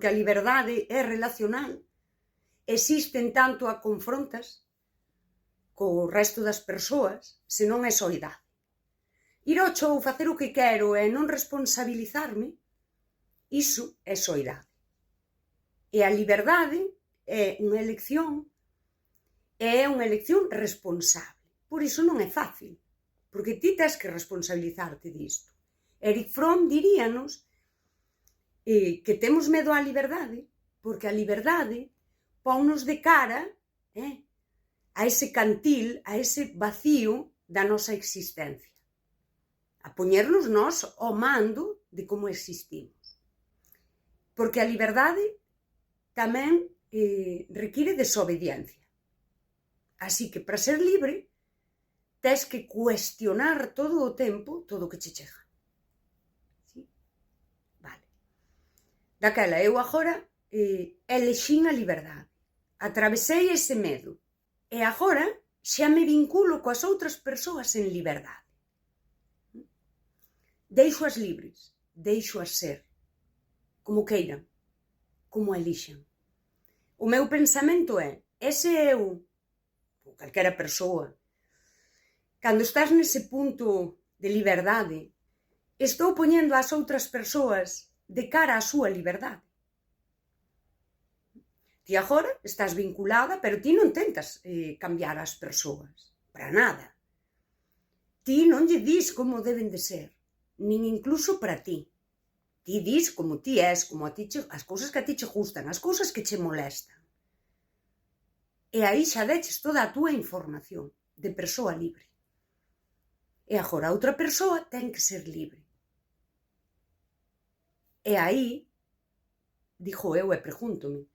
que a liberdade é relacional, existen tanto a confrontas co resto das persoas, se non é soidade. Ir ao show, facer o que quero e non responsabilizarme, iso é soidade. E a liberdade é unha elección responsable. Por iso non é fácil, porque ti tes que responsabilizarte disto. Erich Fromm diríanos que temos medo á liberdade, porque a liberdade ponnos de cara a ese cantil, a ese vacío da nosa existencia. A poñernos nós ao mando de como existimos. Porque a liberdade tamén require desobediencia. Así que para ser libre tes que cuestionar todo o tempo todo o que che chega. ¿Sí? Vale. Daquela, eu agora elexín a liberdade. Atravesei ese medo. E agora xa me vinculo coas outras persoas en liberdade. Deixo-as libres, deixo-as ser, como queiran, como elixan. O meu pensamento é, ese eu, ou calquera persoa, cando estás nese punto de liberdade, estou poñendo as outras persoas de cara á súa liberdade. Ti agora estás vinculada, pero ti non tentas cambiar as persoas, para nada. Ti non lle dis como deben de ser, nin incluso para ti. Ti dis como ti és, como a ti as cousas que a ti che gustan, as cousas que che molestan. E aí xa deches toda a túa información de persoa libre. E agora a outra persoa ten que ser libre. E aí, digo eu e pregúntome,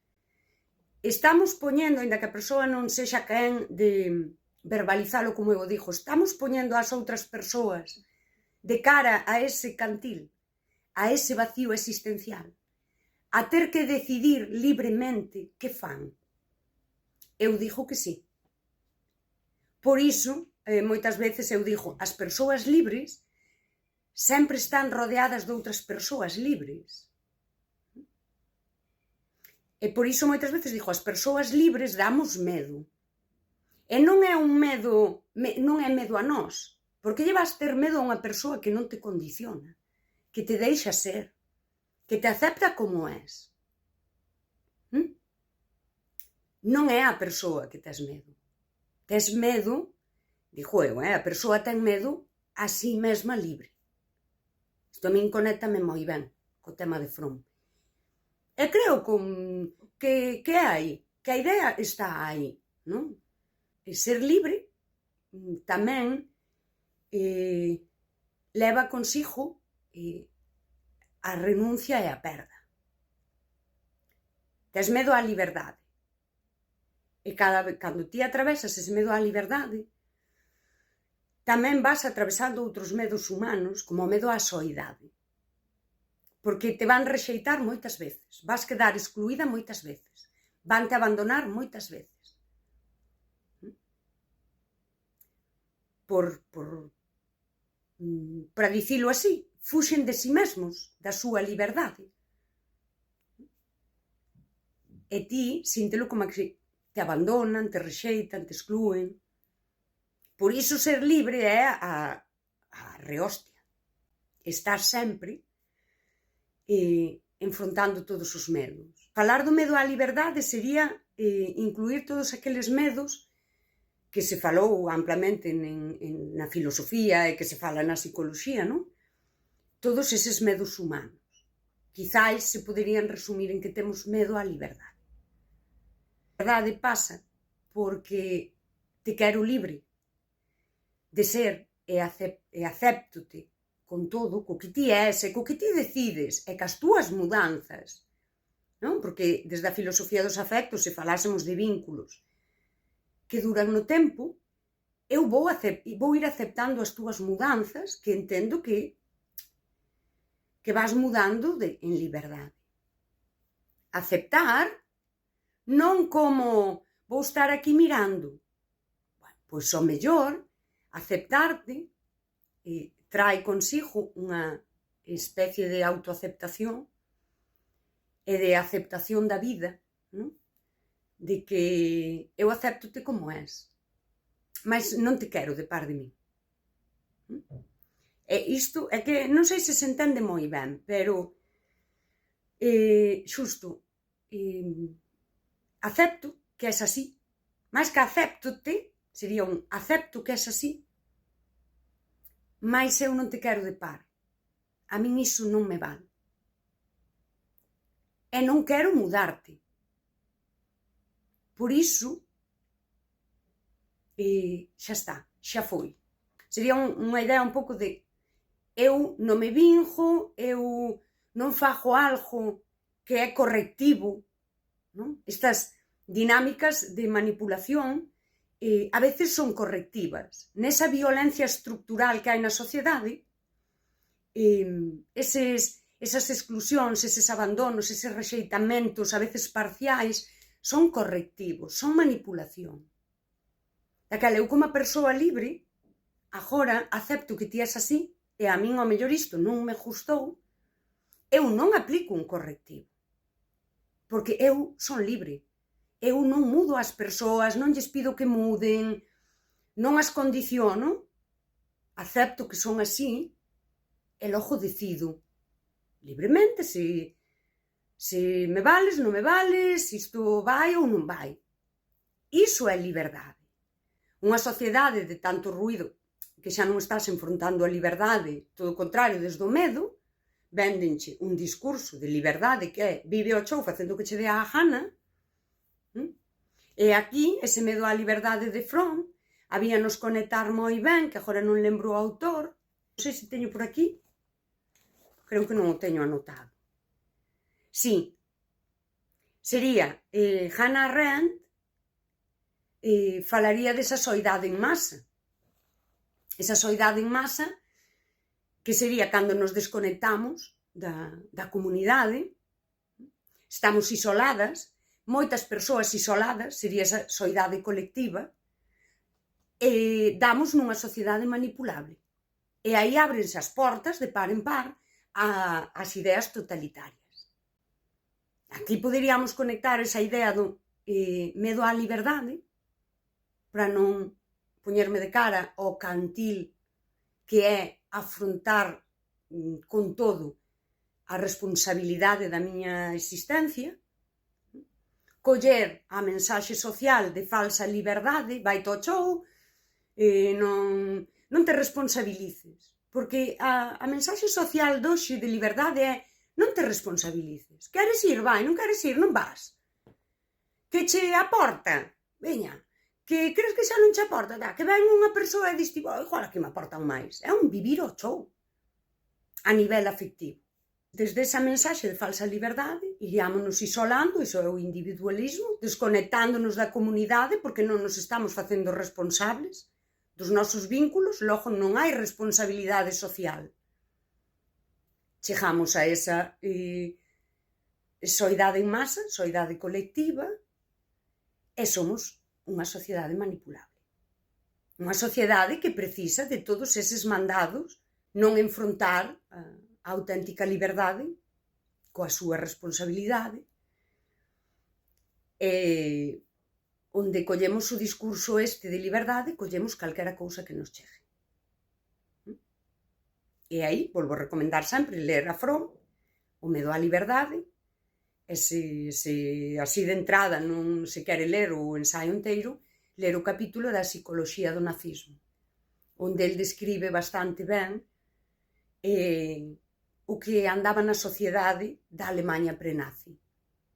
estamos poñendo, ainda que a persoa non sexa quen de verbalizalo como eu digo, estamos poñendo as outras persoas de cara a ese cantil, a ese vacío existencial, a ter que decidir libremente que fan? Eu digo que sí. Por iso, moitas veces eu digo, as persoas libres sempre están rodeadas de outras persoas libres. E por iso moitas veces digo, as persoas libres damos medo. E non é un medo, non é medo a nós, porque lle vas ter medo a unha persoa que non te condiciona, que te deixa ser, que te acepta como és. Non é a persoa que tes medo. Tes medo, digo eu, a persoa ten medo a si mesma libre. Isto a min conéctame moi ben co tema de Fromm. E creo que hai, que a idea está aí, non? E ser libre tamén leva consigo a renuncia e a perda. Tes medo á liberdade. E cando ti atravesas ese medo á liberdade, tamén vas atravesando outros medos humanos, como o medo á soidade. Porque te van rexeitar moitas veces, vas quedar excluída moitas veces, van te abandonar moitas veces. Para dicilo así, fuxen de si mesmos, da súa liberdade. E ti, síntelo como que te abandonan, te rexeitan, te exclúen. Por iso ser libre é a rehostia. Estar sempre enfrontando todos os medos. Falar do medo á liberdade sería incluir todos aqueles medos que se falou amplamente na filosofía e que se fala na psicoloxía, non? Todos eses medos humanos. Quizais se poderían resumir en que temos medo á liberdade. A liberdade pasa porque te quero libre de ser e acepto-te con todo, co que ti és e co que ti decides e cas túas mudanzas, non? Porque desde a filosofía dos afectos, se falásemos de vínculos que duran no tempo, eu vou ir aceptando as túas mudanzas, que entendo que vas mudando en liberdade. Aceptar non como vou estar aquí mirando. Pois o mellor, aceptarte trae consigo unha especie de autoaceptación e de aceptación da vida, non? De que eu acepto-te como és, mas non te quero de par de mí. E isto é que non sei se se entende moi ben, pero xusto acepto que és así, máis que acepto-te, sería un acepto que és así, mais eu non te quero de par. A min iso non me vale. E non quero mudarte. Por iso, xa está, xa foi. Sería unha idea un pouco de eu non me vinjo, eu non fago algo que é correctivo, non? Estas dinámicas de manipulación a veces son correctivas. Nesa violencia estructural que hai na sociedade, esas exclusións, eses abandonos, eses rexeitamentos, a veces parciais, son correctivos, son manipulación. Daquela, eu como persoa libre, agora acepto que ti és así, e a min ao mellor isto non me gustou, eu non aplico un correctivo. Porque eu son libre. Eu non mudo as persoas, non lles pido que muden, non as condiciono, acepto que son así, e logo decido libremente se me vales, non me vales, se isto vai ou non vai. Iso é liberdade. Unha sociedade de tanto ruído que xa non estás enfrontando a liberdade, todo o contrario, desde o medo, véndenche un discurso de liberdade que é vive o chou facendo o que che dé a gana. E aquí, ese medo á liberdade de Fromm, habíanos conectar moi ben, que agora non lembro o autor, non sei se teño por aquí, creo que non o teño anotado. Sí, sería Hannah Arendt, falaría desa soidade en masa. Esa soidade en masa que sería cando nos desconectamos da comunidade, estamos isoladas, moitas persoas isoladas, sería esa soidade colectiva, e damos nunha sociedade manipulable. E aí ábrense as portas de par en par ás ideas totalitarias. Aquí poderíamos conectar esa idea do medo á liberdade, para non poñerme de cara ao cantil que é afrontar con todo a responsabilidade da miña existencia, coller a mensaxe social de falsa liberdade, vai to chou, non te responsabilices, porque a mensaxe social doxe de liberdade é non te responsabilices, queres ir, vai, non queres ir, non vas, que che aporta, veña, que crees que xa non che aporta, que ven unha persoa e diste, igual que me aportan máis, é un vivir o chou, a nivel afectivo. Desde esa mensaxe de falsa liberdade, iríamonos isolando, iso é o individualismo, desconectándonos da comunidade, porque non nos estamos facendo responsables dos nosos vínculos, logo non hai responsabilidade social. Chegamos a esa soidade en masa, soidade colectiva, e somos unha sociedade manipulable. Unha sociedade que precisa de todos eses mandados, non enfrontar a auténtica liberdade coa súa responsabilidade, onde collemos o discurso este de liberdade, collemos calquera cousa que nos chegue. E aí, volvo a recomendar sempre ler a Fromm, O medo á liberdade, e se así de entrada non se quere ler o ensaio inteiro, ler o capítulo da psicoloxía do nazismo, onde el describe bastante ben o que andaba na sociedade da Alemanha pre-nazi.